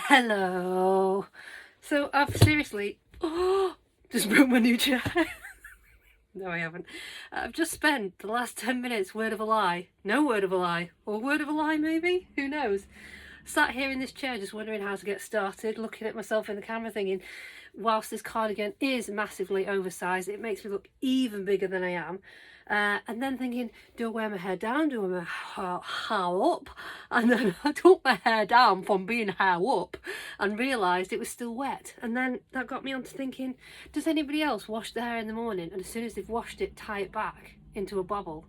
Hello. So I've seriously just broke my new chair. No, I haven't. I've just spent the last 10 minutes word of a lie. No word of a lie. Or word of a lie maybe? Who knows? Sat here in this chair just wondering how to get started, looking at myself in the camera thinking, whilst this cardigan is massively oversized, it makes me look even bigger than I am. And then thinking, do I wear my hair down? Do I wear my hair up? And then I took my hair down from being hair up and realised it was still wet. And then that got me on to thinking, does anybody else wash their hair in the morning and as soon as they've washed it, tie it back into a bobble?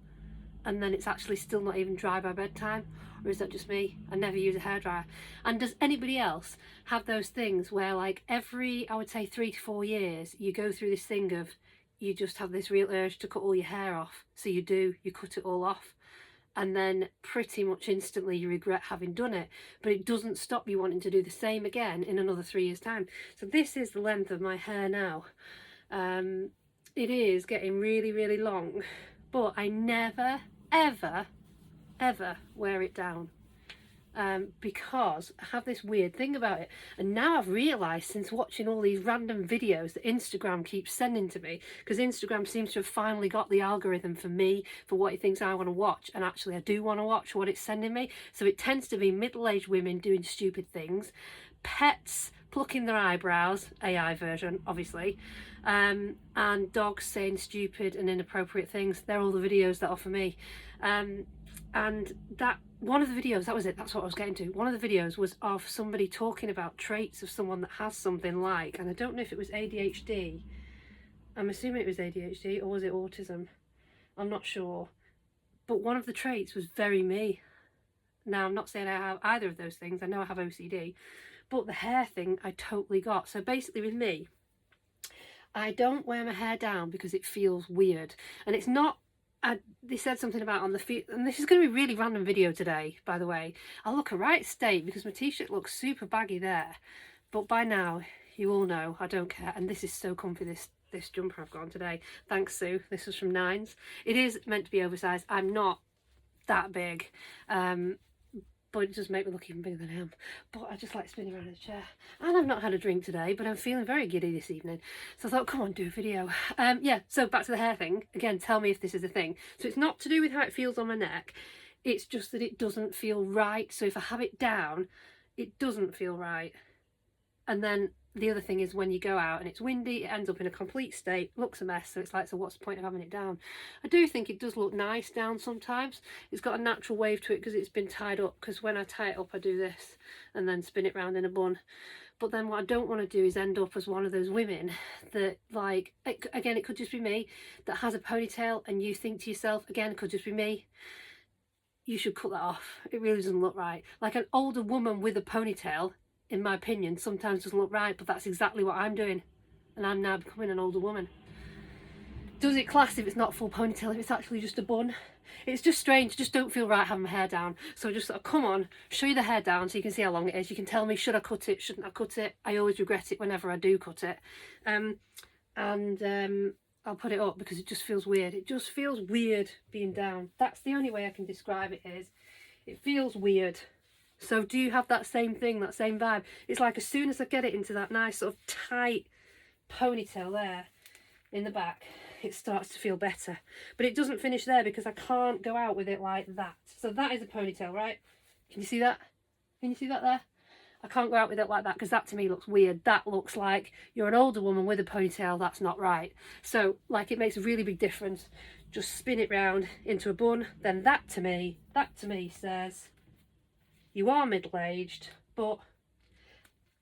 And then it's actually still not even dry by bedtime? Or is that just me? I never use a hairdryer. And does anybody else have those things where, like, every, I would say 3 to 4 years, you go through this thing of you just have this real urge to cut all your hair off? So you cut it all off, and then pretty much instantly you regret having done it, but it doesn't stop you wanting to do the same again in another 3 years time. So this is the length of my hair now. It is getting really, really long, but I never ever wear it down, because I have this weird thing about it. And now I've realised, since watching all these random videos that Instagram keeps sending to me, because Instagram seems to have finally got the algorithm for me, for what it thinks I want to watch, and actually I do want to watch what it's sending me. So it tends to be middle-aged women doing stupid things, pets plucking their eyebrows, AI version obviously, and dogs saying stupid and inappropriate things. They're all the videos that are for me. And that one of the videos, that's what I was getting to. One of the videos was of somebody talking about traits of someone that has something like, and I don't know if it was ADHD. I'm assuming it was ADHD, or was it autism? I'm not sure. But one of the traits was very me. Now, I'm not saying I have either of those things. I know I have OCD, but the hair thing I totally got. So basically with me, I don't wear my hair down because it feels weird. And it's not, they said something about on the feet, and this is going to be a really random video today, by the way. I look a right state because my t-shirt looks super baggy there, but by now you all know I don't care. And this is so comfy, this jumper I've got on today. Thanks, Sue. This was from Nines. It is meant to be oversized. I'm not that big, but it does make me look even bigger than I am. But I just like spinning around in the chair. And I've not had a drink today, but I'm feeling very giddy this evening. So I thought, come on, do a video. Yeah, so back to the hair thing. Again, tell me if this is a thing. So it's not to do with how it feels on my neck. It's just that it doesn't feel right. So if I have it down, it doesn't feel right. And then the other thing is when you go out and it's windy, it ends up in a complete state, looks a mess. So it's like, so what's the point of having it down? I do think it does look nice down sometimes. It's got a natural wave to it because it's been tied up, because when I tie it up I do this and then spin it round in a bun. But then what I don't want to do is end up as one of those women that, like, again, it could just be me, that has a ponytail and you think to yourself, again, it could just be me, you should cut that off. It really doesn't look right. Like, an older woman with a ponytail, in my opinion, sometimes doesn't look right, but that's exactly what I'm doing. And I'm now becoming an older woman. Does it class if it's not full ponytail, if it's actually just a bun? It's just strange. Just don't feel right having my hair down. So I just thought, come on, show you the hair down so you can see how long it is. You can tell me, should I cut it, shouldn't I cut it? I always regret it whenever I do cut it. I'll put it up because it just feels weird. It just feels weird being down. That's the only way I can describe it, is it feels weird. So do you have that same thing, that same vibe? It's like as soon as I get it into that nice sort of tight ponytail there in the back, it starts to feel better. But it doesn't finish there because I can't go out with it like that. So that is a ponytail, right? Can you see that? Can you see that there? I can't go out with it like that because that to me looks weird. That looks like you're an older woman with a ponytail. That's not right. So, like, it makes a really big difference. Just spin it round into a bun. Then that to me says you are middle-aged, but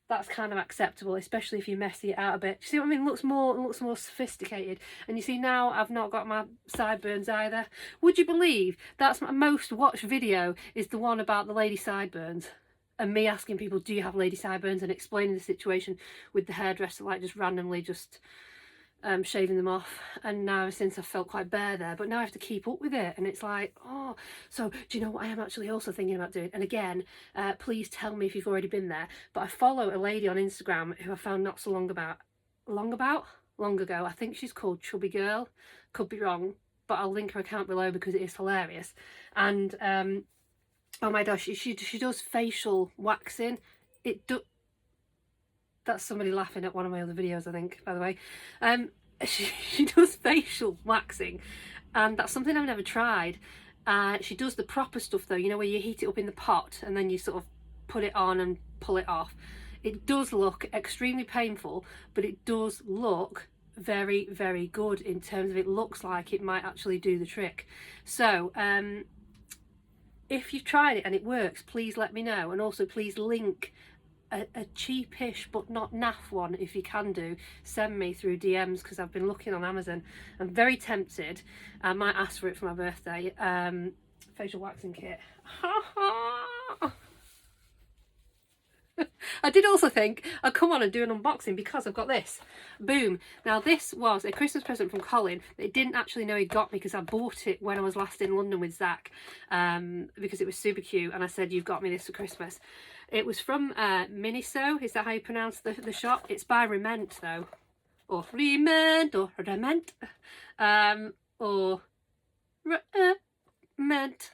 that's kind of acceptable, especially if you messy it out a bit. Do you see what I mean? It looks more sophisticated. And you see, now I've not got my sideburns either. Would you believe that's my most watched video, is the one about the lady sideburns, and me asking people, do you have lady sideburns, and explaining the situation with the hairdresser, like just randomly just shaving them off. And now ever since I've felt quite bare there, but now I have to keep up with it, and it's like, oh, so do you know what I am actually also thinking about doing? And again, please tell me if you've already been there, but I follow a lady on Instagram who I found not so long ago. I think she's called Chubby Girl, could be wrong, but I'll link her account below because it is hilarious. And oh my gosh, she does facial waxing. That's somebody laughing at one of my other videos, I think, by the way. She does facial waxing, and that's something I've never tried. She does the proper stuff though, you know, where you heat it up in the pot and then you sort of put it on and pull it off. It does look extremely painful, but it does look very, very good in terms of it looks like it might actually do the trick. So if you've tried it and it works, please let me know, and also please link a cheapish but not naff one, if you can do, send me through DMs, because I've been looking on Amazon. I'm very tempted. I might ask for it for my birthday. Facial waxing kit. I did also think I'd come on and do an unboxing because I've got this. Boom. Now this was a Christmas present from Colin that he didn't actually know he got me, because I bought it when I was last in London with Zach, because it was super cute, and I said, you've got me this for Christmas. It was from Miniso, is that how you pronounce the shop? It's by Re-Ment though, or Re-Ment, or Re-Ment, or Re-Ment.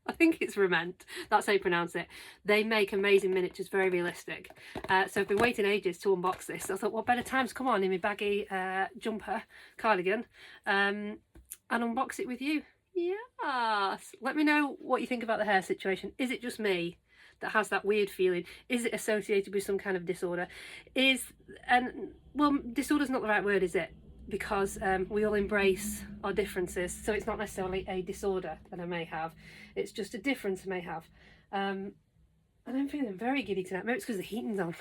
I think it's Re-Ment, that's how you pronounce it. They make amazing miniatures, very realistic. So I've been waiting ages to unbox this. I thought, what better time to come on in my baggy jumper, cardigan, and unbox it with you. Yes. Let me know what you think about the hair situation. Is it just me that has that weird feeling? Is it associated with some kind of disorder? Well, disorder's not the right word, is it? Because we all embrace our differences, so it's not necessarily a disorder that I may have, it's just a difference I may have. And I'm feeling very giddy tonight. Maybe it's because the heating's on.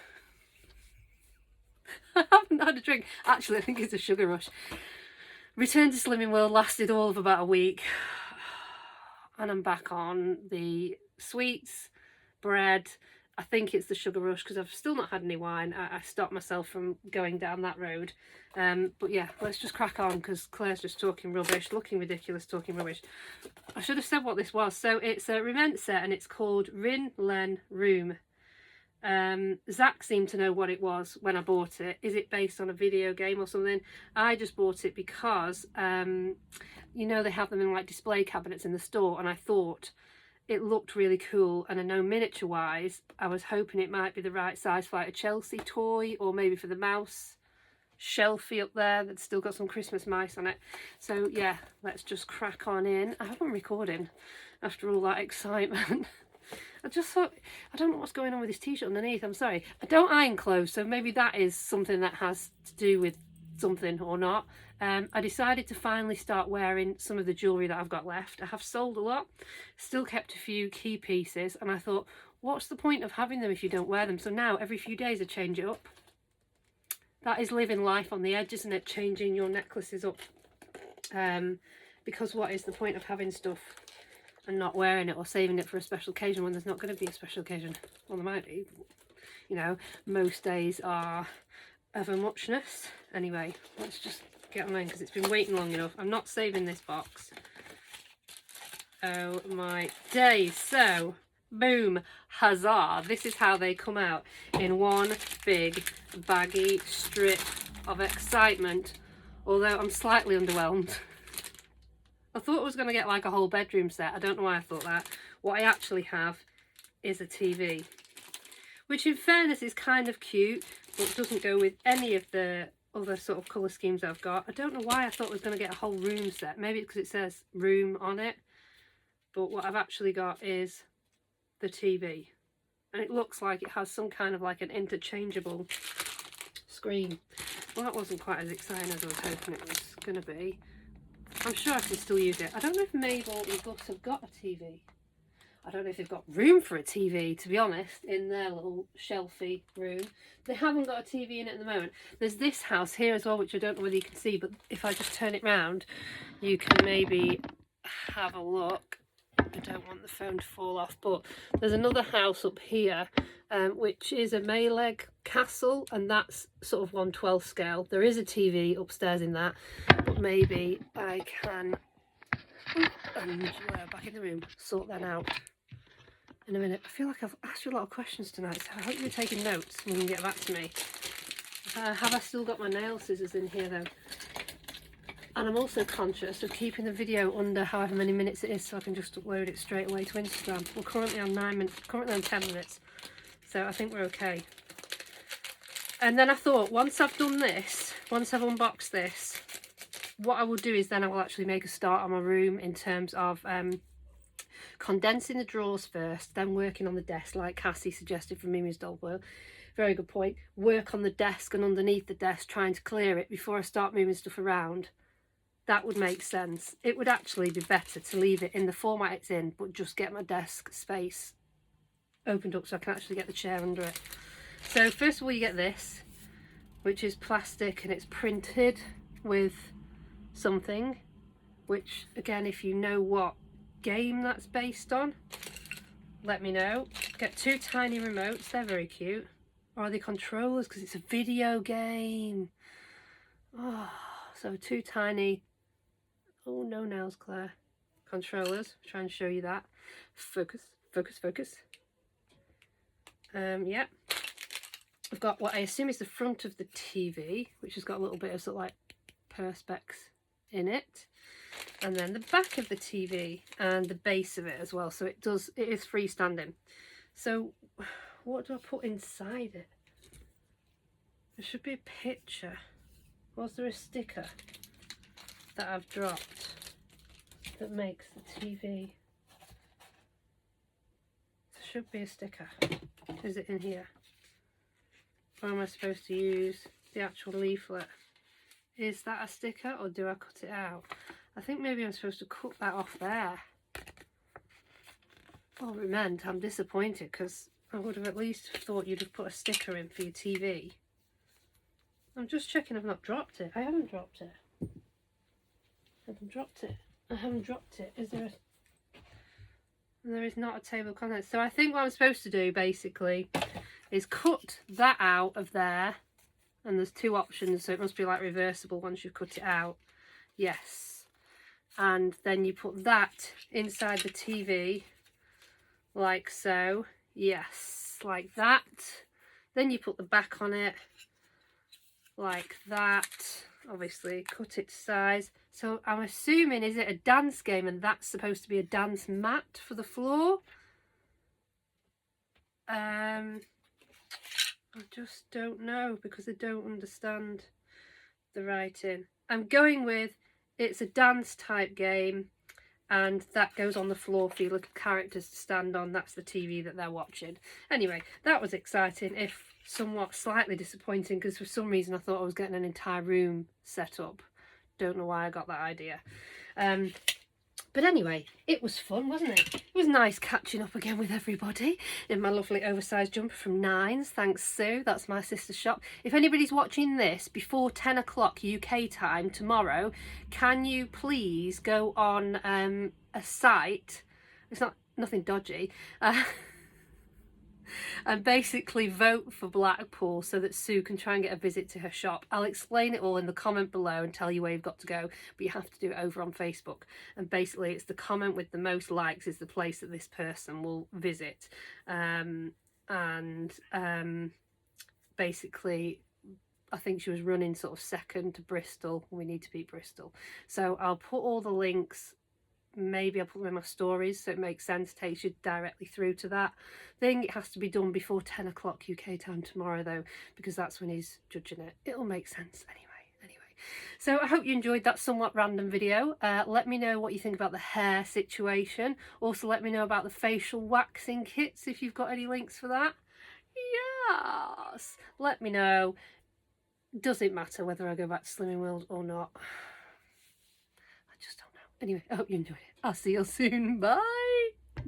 I haven't had a drink. Actually, I think it's a sugar rush. Return to Slimming World lasted all of about a week, and I'm back on the sweets, bread. I think it's the sugar rush because I've still not had any wine. I stopped myself from going down that road. But yeah, let's just crack on, because Claire's just talking rubbish, looking ridiculous, talking rubbish. I should have said what this was. So it's a Re-Ment set, and it's called Rin Len Room. Zach seemed to know what it was when I bought it. Is it based on a video game or something? I just bought it because, you know, they have them in like display cabinets in the store, and I thought it looked really cool, and I know miniature wise I was hoping it might be the right size for like a Chelsea toy, or maybe for the mouse shelfie up there that's still got some Christmas mice on it. So yeah, let's just crack on in. I hope I'm recording after all that excitement. I just thought, I don't know what's going on with this t-shirt underneath, I'm sorry. I don't iron clothes, so maybe that is something that has to do with something or not. I decided to finally start wearing some of the jewellery that I've got left. I have sold a lot, still kept a few key pieces, and I thought, what's the point of having them if you don't wear them? So now every few days I change it up. That is living life on the edge, isn't it? Changing your necklaces up. Because what is the point of having stuff and not wearing it, or saving it for a special occasion when there's not going to be a special occasion? Well, there might be. You know, most days are of a muchness. Anyway, let's just get on in, because it's been waiting long enough. I'm not saving this box. Oh my days. So, boom, huzzah. This is how they come out, in one big baggy strip of excitement. Although I'm slightly underwhelmed. I thought I was going to get like a whole bedroom set. I don't know why I thought that. What I actually have is a TV, which in fairness is kind of cute, but doesn't go with any of the other sort of colour schemes I've got. I don't know why I thought I was going to get a whole room set. Maybe it's because it says room on it. But what I've actually got is the TV. And it looks like it has some kind of like an interchangeable screen. Well, that wasn't quite as exciting as I was hoping it was going to be. I'm sure I can still use it. I don't know if Mabel and Gus have got a TV. I don't know if they've got room for a TV, to be honest, in their little shelfy room. They haven't got a TV in it at the moment. There's this house here as well, which I don't know whether you can see, but if I just turn it round, you can maybe have a look. I don't want the phone to fall off, but there's another house up here, which is a Mayleg castle, and that's sort of 1/12 scale. There is a TV upstairs in that, but maybe I can, and back in the room, sort that out in a minute. I feel like I've asked you a lot of questions tonight, so I hope you're taking notes and you can get back to me. Have I still got my nail scissors in here though? And I'm also conscious of keeping the video under however many minutes it is, so I can just upload it straight away to Instagram. We're currently on 9 minutes, currently on 10 minutes, so I think we're okay. And then I thought, once I've done this, once I've unboxed this, what I will do is then I will actually make a start on my room in terms of condensing the drawers first, then working on the desk like Cassie suggested from Mimi's Doll World. Very good point. Work on the desk and underneath the desk, trying to clear it before I start moving stuff around. That would make sense. It would actually be better to leave it in the format it's in, but just get my desk space opened up so I can actually get the chair under it. So first of all, you get this, which is plastic and it's printed with something, which again, if you know what game that's based on, let me know. Get 2 tiny remotes, they're very cute. Or are they controllers? Because it's a video game. Oh, so 2 tiny, oh no nails Claire, controllers. Try and show you that. Focus, focus, focus. Yeah. I've got what I assume is the front of the TV, which has got a little bit of sort of like perspex in it. And then the back of the TV and the base of it as well. So it is freestanding. So what do I put inside it? There should be a picture. Was there a sticker that I've dropped that makes the TV? There should be a sticker. Is it in here? Or am I supposed to use the actual leaflet? Is that a sticker or do I cut it out? I think maybe I'm supposed to cut that off there. Oh, Re-Ment, I'm disappointed because I would have at least thought you'd have put a sticker in for your TV. I'm just checking I've not dropped it. I haven't dropped it. I haven't dropped it. I haven't dropped it. Is there a... There is not a table of contents. So I think what I'm supposed to do basically is cut that out of there. And there's 2 options, so it must be like reversible once you've cut it out. Yes. And then you put that inside the TV like so. Yes, like that. Then you put the back on it like that. Obviously cut it to size. So I'm assuming, is it a dance game and that's supposed to be a dance mat for the floor? I just don't know because I don't understand the writing. I'm going with it's a dance type game and that goes on the floor for your little characters to stand on. That's the TV that they're watching. Anyway, that was exciting, if somewhat slightly disappointing, because for some reason I thought I was getting an entire room set up. Don't know why I got that idea. But anyway, it was fun, wasn't it? It was nice catching up again with everybody in my lovely oversized jumper from Nines. Thanks, Sue. That's my sister's shop. If anybody's watching this before 10 o'clock UK time tomorrow, can you please go on a site, it's not nothing dodgy, and basically vote for Blackpool so that Sue can try and get a visit to her shop. I'll explain it all in the comment below and tell you where you've got to go, but you have to do it over on Facebook. And basically it's the comment with the most likes is the place that this person will visit. Basically I think she was running sort of second to Bristol. We need to beat Bristol. So I'll put all the links. Maybe I'll put them in my stories so it makes sense, takes you directly through to that thing. It has to be done before 10 o'clock UK time tomorrow though, because that's when he's judging it. It'll make sense anyway. So I hope you enjoyed that somewhat random video. Let me know what you think about the hair situation. Also let me know about the facial waxing kits if you've got any links for that. Yes, let me know. Does it matter whether I go back to Slimming World or not? I just don't know. Anyway, I hope you enjoyed it. I'll see you soon. Bye.